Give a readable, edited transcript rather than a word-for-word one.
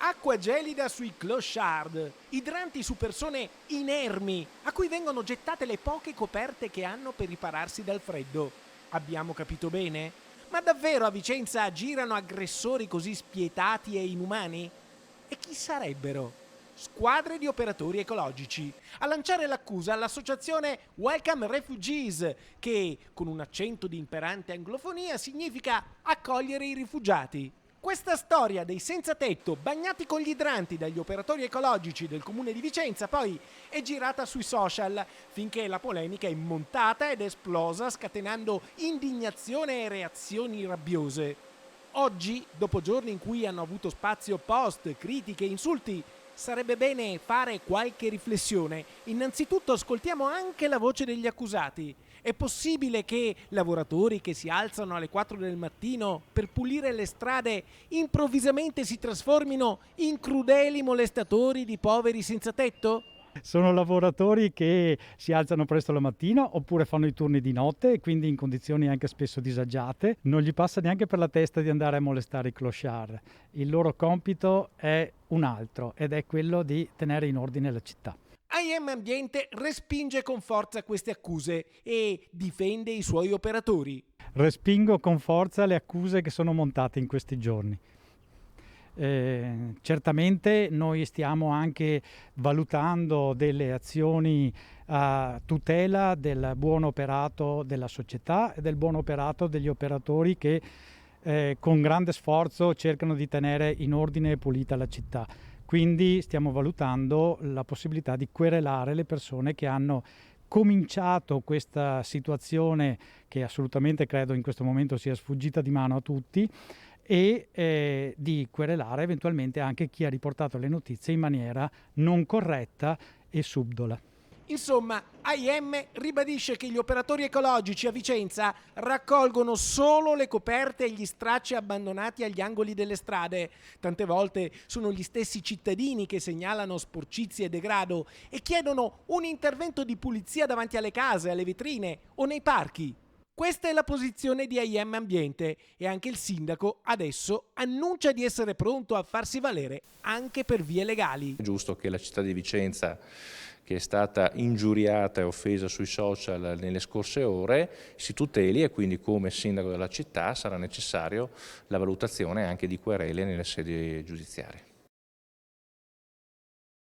Acqua gelida sui clochard, idranti su persone inermi, a cui vengono gettate le poche coperte che hanno per ripararsi dal freddo. Abbiamo capito bene? Ma davvero a Vicenza girano aggressori così spietati e inumani? E chi sarebbero? Squadre di operatori ecologici a lanciare l'accusa all'associazione Welcome Refugees, che con un accento di imperante anglofonia significa accogliere i rifugiati. Questa storia dei senza tetto bagnati con gli idranti dagli operatori ecologici del comune di Vicenza poi è girata sui social finché la polemica è montata ed esplosa, scatenando indignazione e reazioni rabbiose. Oggi, dopo giorni in cui hanno avuto spazio post, critiche e insulti, sarebbe bene fare qualche riflessione. Innanzitutto ascoltiamo anche la voce degli accusati. È possibile che lavoratori che si alzano alle 4 del mattino per pulire le strade improvvisamente si trasformino in crudeli molestatori di poveri senza tetto? Sono lavoratori che si alzano presto la mattina oppure fanno i turni di notte e quindi in condizioni anche spesso disagiate. Non gli passa neanche per la testa di andare a molestare i clochard. Il loro compito è un altro ed è quello di tenere in ordine la città. AIM Ambiente respinge con forza queste accuse e difende i suoi operatori. Respingo con forza le accuse che sono montate in questi giorni. Certamente noi stiamo anche valutando delle azioni a tutela del buon operato della società e del buon operato degli operatori che con grande sforzo cercano di tenere in ordine e pulita la città. Quindi stiamo valutando la possibilità di querelare le persone che hanno cominciato questa situazione, che assolutamente credo in questo momento sia sfuggita di mano a tutti, e di querelare eventualmente anche chi ha riportato le notizie in maniera non corretta e subdola. Insomma, AIM ribadisce che gli operatori ecologici a Vicenza raccolgono solo le coperte e gli stracci abbandonati agli angoli delle strade. Tante volte sono gli stessi cittadini che segnalano sporcizie e degrado e chiedono un intervento di pulizia davanti alle case, alle vetrine o nei parchi. Questa è la posizione di AIM Ambiente e anche il sindaco adesso annuncia di essere pronto a farsi valere anche per vie legali. È giusto che la città di Vicenza, che è stata ingiuriata e offesa sui social nelle scorse ore, si tuteli e quindi come sindaco della città sarà necessario la valutazione anche di querele nelle sedi giudiziarie.